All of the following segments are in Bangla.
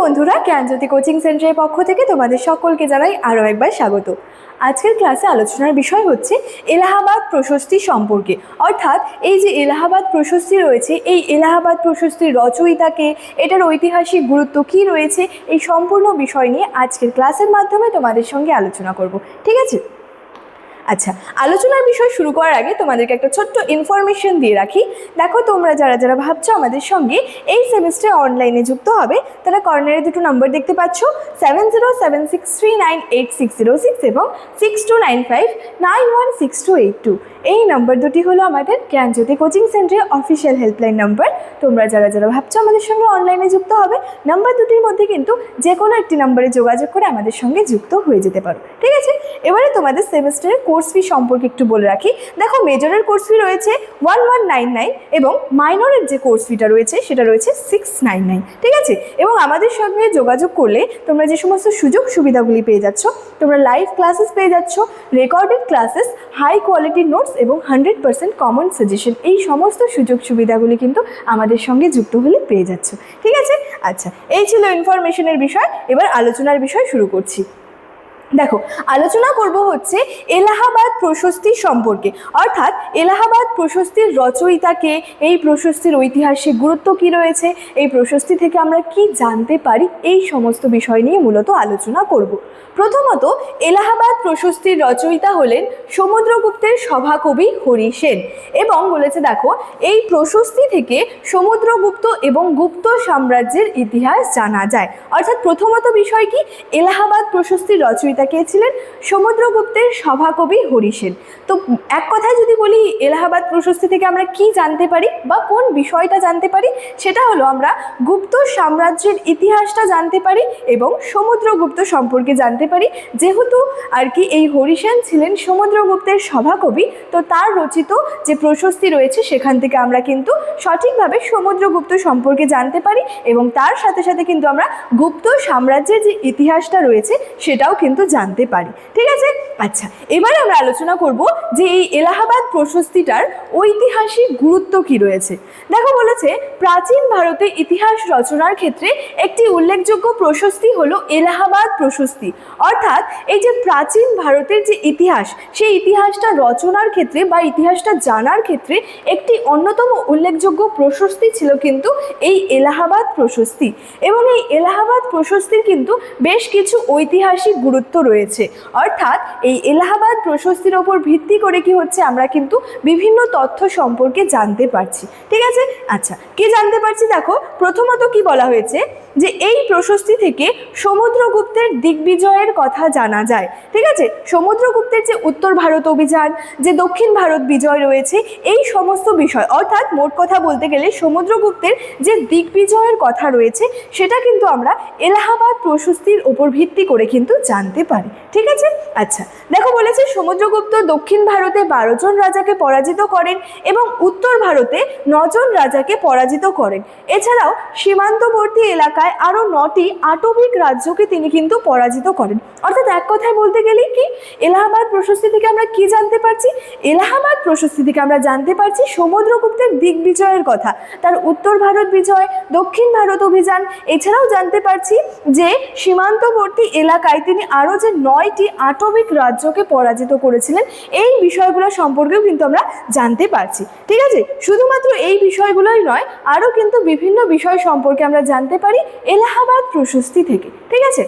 বন্ধুরা, জ্ঞানজ্যোতি কোচিং সেন্টারের পক্ষ থেকে তোমাদের সকলকে জানাই আরও একবার স্বাগত। আজকের ক্লাসে আলোচনার বিষয় হচ্ছে এলাহাবাদ প্রশস্তি সম্পর্কে। অর্থাৎ এই যে এলাহাবাদ প্রশস্তি রয়েছে, এই এলাহাবাদ প্রশস্তির রচয়িতাকে, এটার ঐতিহাসিক গুরুত্ব কী রয়েছে, এই সম্পূর্ণ বিষয় নিয়ে আজকের ক্লাসের মাধ্যমে তোমাদের সঙ্গে আলোচনা করব। ঠিক আছে? আচ্ছা, আলোচনার বিষয় শুরু করার আগে তোমাদেরকে একটা ছোট্ট ইনফরমেশন দিয়ে রাখি। দেখো, তোমরা যারা যারা ভাবছো আমাদের সঙ্গে এই সেমিস্টারে অনলাইনে যুক্ত হবে, তারা কর্নারে দুটো নম্বর দেখতে পাচ্ছ, 7076398606 এবং 6295916282। এই নম্বর দুটি হলো আমাদের জ্ঞানজ্যোতি কোচিং সেন্টারের অফিসিয়াল হেল্পলাইন নাম্বার। তোমরা যারা যারা ভাবছো আমাদের সঙ্গে অনলাইনে যুক্ত হবে, নাম্বার দুটির মধ্যে কিন্তু যে কোনো একটি নাম্বারে যোগাযোগ করে আমাদের সঙ্গে যুক্ত হয়ে যেতে পারো। ঠিক আছে? এবারে তোমাদের সেমিস্টারের কোর্স ফি সম্পর্কে একটু বলে রাখি। দেখো, মেজরের কোর্স ফি রয়েছে 1199 এবং মাইনরের যে কোর্স ফিটা রয়েছে সেটা রয়েছে 699। ঠিক আছে? এবং আমাদের সঙ্গে যোগাযোগ করলে তোমরা যে সমস্ত সুযোগ সুবিধাগুলি পেয়ে যাচ্ছ, তোমরা লাইভ ক্লাসেস পেয়ে যাচ্ছ, recorded classes, high quality notes এবং 100% কমন সাজেশন, এই সমস্ত সুযোগ সুবিধাগুলি কিন্তু আমাদের সঙ্গে যুক্ত হলে পেয়ে যাচ্ছ। ঠিক আছে? আচ্ছা, এই ছিল ইনফরমেশনের বিষয়। এবার আলোচনার বিষয় শুরু করছি। দেখো, আলোচনা করব হচ্ছে এলাহাবাদ প্রশস্তি সম্পর্কে। অর্থাৎ এলাহাবাদ প্রশস্তির রচয়িতাকে, এই প্রশস্তির ঐতিহাসিক গুরুত্ব কী রয়েছে, এই প্রশস্তি থেকে আমরা কি জানতে পারি, এই সমস্ত বিষয় নিয়ে মূলত আলোচনা করব। প্রথমত, এলাহাবাদ প্রশস্তির রচয়িতা হলেন সমুদ্রগুপ্তের সভাকবি হরি সেন। এবং বলেছে দেখো, এই প্রশস্তি থেকে সমুদ্রগুপ্ত এবং গুপ্ত সাম্রাজ্যের ইতিহাস জানা যায়। অর্থাৎ প্রথমত বিষয় কি, এলাহাবাদ প্রশস্তির রচয়িতা কে ছিলেন? সমুদ্রগুপ্তের সভাকবি হরি সেন। তো এক কথায় যদি বলি, এলাহাবাদ প্রশস্তি থেকে আমরা কি জানতে পারি বা কোন বিষয়টা জানতে পারি, সেটা হলো আমরা গুপ্ত সাম্রাজ্যের ইতিহাসটা জানতে পারি এবং সমুদ্রগুপ্ত সম্পর্কে জানতে পারি। যেহেতু আর কি এই হরি সেন ছিলেন সমুদ্রগুপ্তের সভাকবি, তো তার রচিত যে প্রশস্তি রয়েছে সেখান থেকে আমরা কিন্তু সঠিকভাবে সমুদ্রগুপ্ত সম্পর্কে জানতে পারি এবং তার সাথে সাথে কিন্তু আমরা গুপ্ত সাম্রাজ্যের যে ইতিহাসটা রয়েছে সেটাও কিন্তু জানতে পারি। ঠিক আছে? আচ্ছা, এবারে আমরা আলোচনা করব যে এই এলাহাবাদ প্রশস্তিটার ঐতিহাসিক গুরুত্ব কি রয়েছে। দেখো, বলেছে প্রাচীন ভারতে ইতিহাস রচনার ক্ষেত্রে একটি উল্লেখযোগ্য প্রশস্তি হলো এলাহাবাদ প্রশস্তি। অর্থাৎ এই যে প্রাচীন ভারতের যে ইতিহাস, সেই ইতিহাসটা রচনার ক্ষেত্রে বা ইতিহাসটা জানার ক্ষেত্রে একটি অন্যতম উল্লেখযোগ্য প্রশস্তি ছিল কিন্তু এই এলাহাবাদ প্রশস্তি। এবং এই এলাহাবাদ প্রশস্তির কিন্তু বেশ কিছু ঐতিহাসিক গুরুত্ব রয়েছে। অর্থাৎ এই এলাহাবাদ প্রশস্তির ওপর ভিত্তি করে কি হচ্ছে, আমরা কিন্তু বিভিন্ন তথ্য সম্পর্কে জানতে পারছি। ঠিক আছে? আচ্ছা, কি জানতে পারছি? দেখো, প্রথমত কি বলা হয়েছে যে এই প্রশস্তি থেকে সমুদ্রগুপ্তের দিগ্বিজয়ের কথা জানা যায়। ঠিক আছে? সমুদ্রগুপ্তের যে উত্তর ভারত অভিযান, যে দক্ষিণ ভারত বিজয় রয়েছে, এই সমস্ত বিষয়, অর্থাৎ মোট কথা বলতে গেলে সমুদ্রগুপ্তের যে দিগ্বিজয়ের কথা রয়েছে সেটা কিন্তু আমরা এলাহাবাদ প্রশস্তির ওপর ভিত্তি করে কিন্তু জানতে পারি। ঠিক আছে? আচ্ছা, দেখো, বলেছে সমুদ্রগুপ্ত দক্ষিণ ভারতে 12 জন রাজাকে পরাজিত করেন এবং উত্তর ভারতে 9 জন রাজাকে পরাজিত করেন। এছাড়াও সীমান্তবর্তী এলাকায় আরও 9টি আটবিক রাজ্যকে তিনি কিন্তু পরাজিত করেন। অর্থাৎ এক কথায় বলতে গেলে কি, এলাহাবাদ প্রশস্তি থেকে আমরা কি জানতে পারছি? এলাহাবাদ প্রশস্তি থেকে আমরা জানতে পারছি সমুদ্রগুপ্তের দিগ্বিজয়ের কথা, তার উত্তর ভারত বিজয়, দক্ষিণ ভারত অভিযান। এছাড়াও জানতে পারছি যে সীমান্তবর্তী এলাকায় তিনি আরও যে 9টি আটবিক রাজ্যকে পরাজিত করেছিলেন, এই বিষয়গুলো সম্পর্কেও কিন্তু আমরা জানতে পারছি। ঠিক আছে? শুধুমাত্র এই বিষয়গুলোই নয়, আরও কিন্তু বিভিন্ন বিষয় সম্পর্কে আমরা জানতে পারি এলাহাবাদ প্রশস্তি থেকে। ঠিক আছে?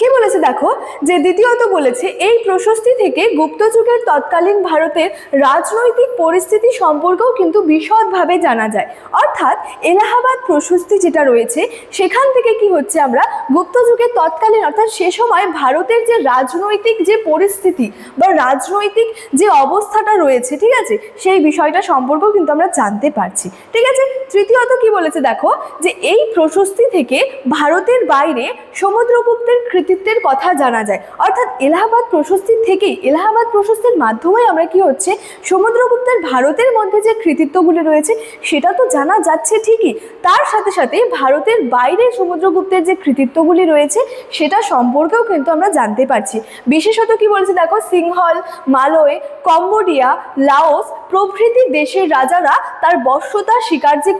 কি বলেছে দেখো, যে দ্বিতীয়ত বলেছে এই প্রশস্তি থেকে গুপ্ত যুগের তৎকালীন ভারতের রাজনৈতিক পরিস্থিতি সম্পর্কেও কিন্তু বিশদভাবে জানা যায়। অর্থাৎ এলাহাবাদ প্রশস্তি যেটা রয়েছে সেখান থেকে কি হচ্ছে, আমরা গুপ্ত যুগের তৎকালীন, অর্থাৎ সে সময় ভারতের যে রাজনৈতিক যে পরিস্থিতি বা রাজনৈতিক যে অবস্থাটা রয়েছে, ঠিক আছে, সেই বিষয়টা সম্পর্কেও কিন্তু আমরা জানতে পারছি। ঠিক আছে? তৃতীয়ত কি বলেছে দেখো, যে এই প্রশস্তি থেকে ভারতের বাইরে সমুদ্রগুপ্তের কৃতিত্বের কথা জানা যায়। অর্থাৎ এলাহাবাদ প্রশস্তি থেকেই, এলাহাবাদ প্রশস্তির মাধ্যমে আমরা কি হচ্ছে, সমুদ্রগুপ্তের ভারতের মধ্যে যে কৃতিত্বগুলি রয়েছে সেটা তো জানা যাচ্ছে ঠিকই, তার সাথে সাথে ভারতের বাইরে সমুদ্রগুপ্তের যে কৃতিত্বগুলি রয়েছে সেটা সম্পর্কেও কিন্তু আমরা জানতে পারছি। বিশেষত কি বলছে দেখো, সিংহল, মালয়, কম্বোডিয়া, লাওস, প্রভৃতি দেশের রাজারা তার বশ্যতা স্বীকার যে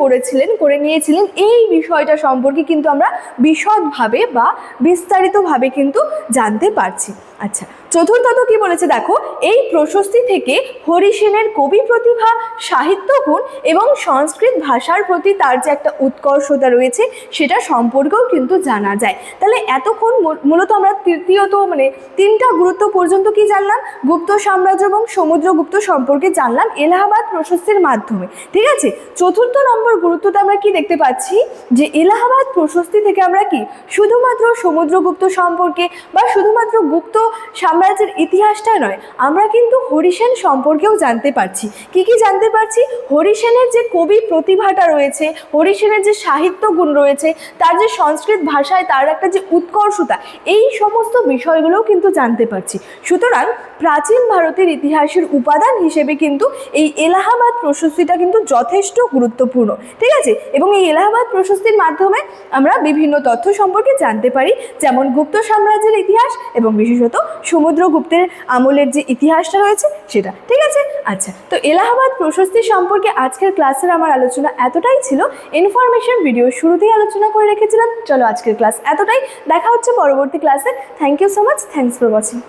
করে নিয়েছিলেন, এই বিষয়টা সম্পর্কে কিন্তু আমরা বিশদভাবে বা বিস্তারিতভাবে কিন্তু জানতে পারছি। আচ্ছা, চতুর্থত কি বলেছে দেখো, এই প্রশস্তি থেকে হরি সেনের কবি প্রতিভা, সাহিত্য গুণ এবং সংস্কৃত ভাষার প্রতি তার যে একটা উৎকর্ষতা রয়েছে সেটা সম্পর্কেও কিন্তু জানা যায়। তাহলে এতক্ষণ মূলত আমরা তিনটা গুরুত্ব পর্যন্ত কি জানলাম, গুপ্ত সাম্রাজ্য এবং সমুদ্রগুপ্ত সম্পর্কে জানলাম এলাহাবাদ প্রশস্তির মাধ্যমে। ঠিক আছে, চতুর্থ নম্বর গুরুত্বটা আমরা কি দেখতে পাচ্ছি, যে এলাহাবাদ প্রশস্তি থেকে আমরা কি শুধুমাত্র সমুদ্রগুপ্ত সম্পর্কে বা শুধুমাত্র গুপ্ত সাম্রাজ্যের ইতিহাসটা নয়, আমরা কিন্তু হরিসেন সম্পর্কেও জানতে পারছি। কি কি জানতে পারছি, হরিসেনের যে কবি প্রতিভাটা রয়েছে, হরিসেনের যে সাহিত্য গুণ রয়েছে, তার যে সংস্কৃত ভাষায় তার একটা যে উৎকর্ষতা, এই সমস্ত বিষয়গুলোও কিন্তু জানতে পারছি। সুতরাং প্রাচীন ভারতের ইতিহাসের উপাদান হিসেবে কিন্তু এই এলাহাবাদ প্রশস্তিটা কিন্তু যথেষ্ট গুরুত্বপূর্ণ। ঠিক আছে, এবং এই এলাহাবাদ প্রশস্তির মাধ্যমে আমরা বিভিন্ন তথ্য সম্পর্কে জানতে পারি, যেমন গুপ্ত সাম্রাজ্যের ইতিহাস এবং বিশেষত সমুদ্রগুপ্তের আমলের যে ইতিহাসটা রয়েছে সেটা। ঠিক আছে, আচ্ছা, তো এলাহাবাদ প্রশস্তি সম্পর্কে আজকের ক্লাসের আমার আলোচনা এতটাই ছিল। ইনফরমেশন ভিডিও শুরুতেই আলোচনা করে রেখেছিলাম। চলো আজকের ক্লাস এতটাই, দেখা হচ্ছে পরবর্তী ক্লাসে। Thank you so much, thanks for watching.